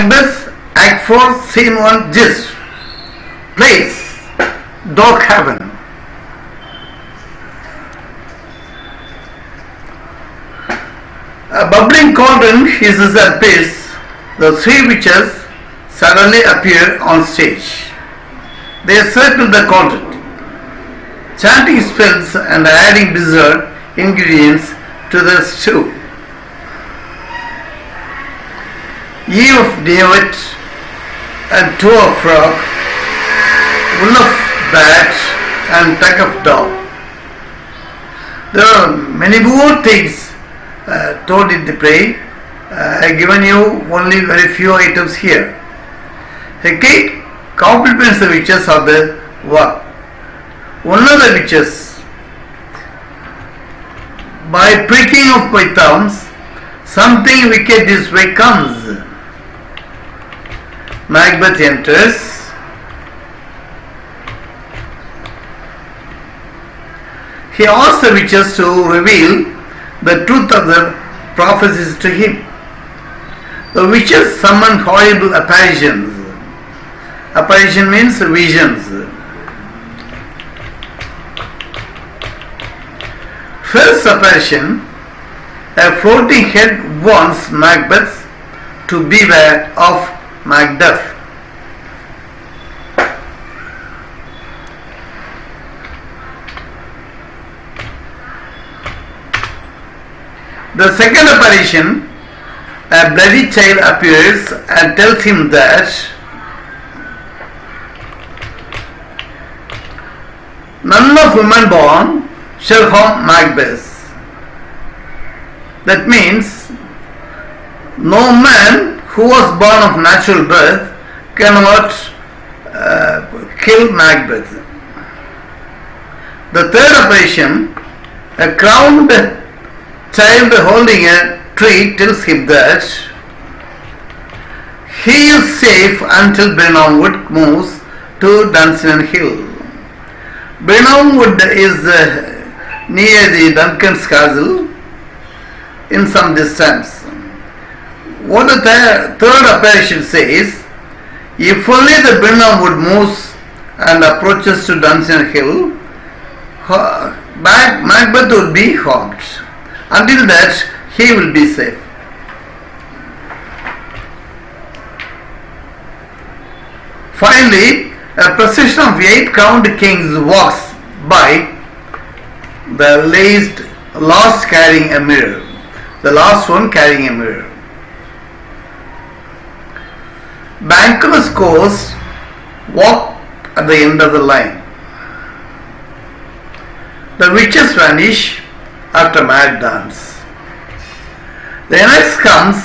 Macbeth, Act 4, Scene 1, gist. Place, Dog Haven. A bubbling cauldron hisses at pace. The three witches suddenly appear on stage. They circle the cauldron, chanting spells and adding bizarre ingredients to the stew. Eve of David and toe of frog, wool of bat and tuck of dog. There are many more things told in the play. I have given you only very few items here. Hecate compliments the witches of the work. One of the witches, by pricking of my thumbs, something wicked this way comes. Macbeth enters. He asks the witches to reveal the truth of the prophecies to him. The witches summon horrible apparitions. Apparition means visions. First apparition, a floating head warns Macbeth to beware of Macduff. The second apparition, a bloody child appears and tells him that none of women born shall harm Macbeth. That means no man who was born of natural birth cannot kill Macbeth. The third apparition, a crowned child holding a tree tells him that he is safe until Birnam Wood moves to Dunstan Hill. Birnam Wood is near the Duncan's castle in some distance. What the third apparition says, if only the Birnam Wood moves and approaches to Dunstan Hill, Macbeth would be harmed. Until that, he will be safe. Finally, a procession of 8 crowned kings walks by, the last carrying a mirror. The last one carrying a mirror. Banquet's course walk at the end of the line. The witches vanish after mad dance. The eunuch comes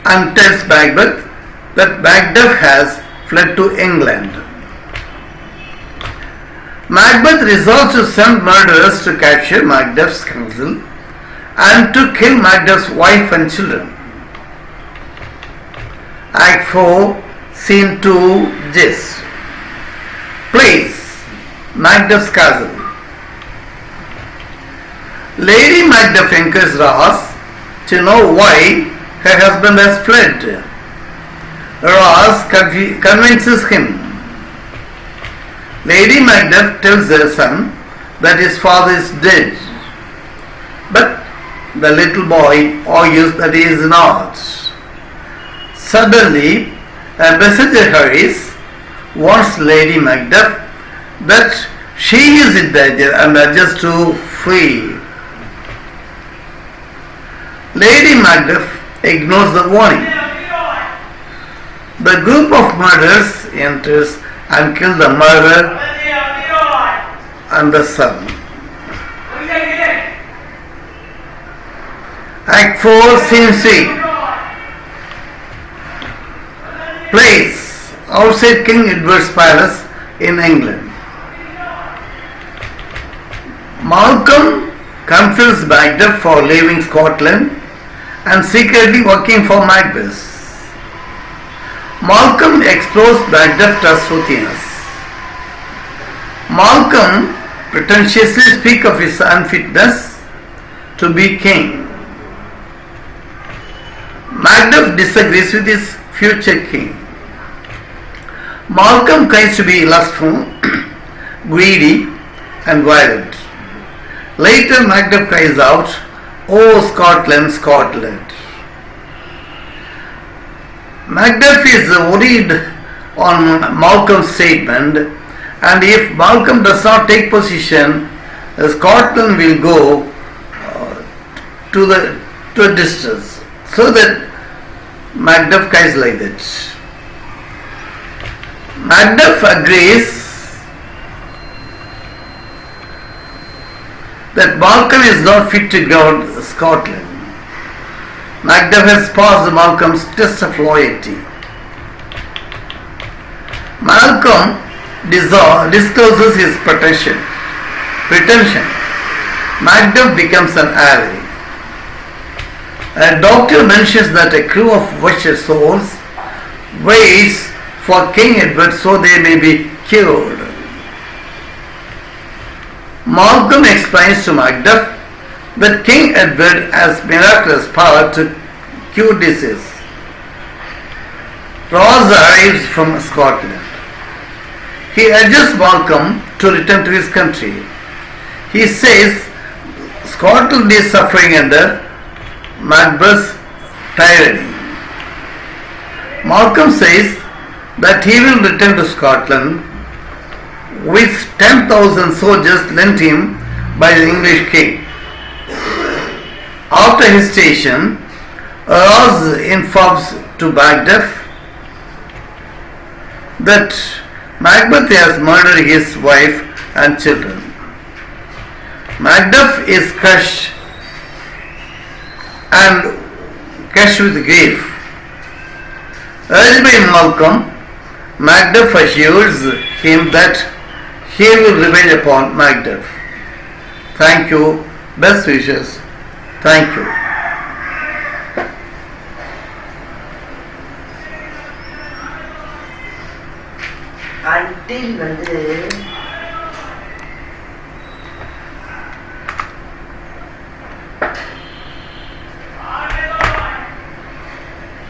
and tells Macbeth that Macduff has fled to England. Macbeth resolves to send murderers to capture Macduff's council and to kill Macduff's wife and children. Act 4, Scene 2, gist. Place, Macduff's castle. Lady Macduff inquires Ross to know why her husband has fled. Ross convinces him. Lady Macduff tells her son that his father is dead, but the little boy argues that he is not. Suddenly, a messenger hurries, warns Lady Macduff that she is in danger and urges to flee. Lady Macduff ignores the warning. The group of murderers enters and kills the murderer and the son. Act 4, Scene 3. Place, outside King Edward's palace in England. Malcolm confronts Macduff for leaving Scotland and secretly working for Macbeth. Malcolm explores Macduff's trustworthiness. Malcolm pretentiously speaks of his unfitness to be king. Macduff disagrees with his future king. Malcolm claims to be lustful, greedy, and violent. Later, Macduff cries out, "Oh Scotland, Scotland!" Macduff is worried on Malcolm's statement, and if Malcolm does not take position, Scotland will go to a distance. So that Macduff cries like that. Macduff agrees that Malcolm is not fit to govern Scotland. Macduff has passed Malcolm's test of loyalty. Malcolm discloses his pretension. Macduff becomes an ally. A doctor mentions that a crew of vicious souls waits for King Edward so they may be cured. Malcolm explains to Macduff that King Edward has miraculous power to cure disease. Ross arrives from Scotland. He urges Malcolm to return to his country. He says Scotland is suffering under Macbeth's tyranny. Malcolm says that he will return to Scotland with 10,000 soldiers lent him by the English king. After his station, Ross informs to Macduff that Macbeth has murdered his wife and children. Macduff is crushed with grief. Urged by Malcolm, Macduff assures him that he will revenge upon Macduff. Thank you. Best wishes. Thank you. until வந்து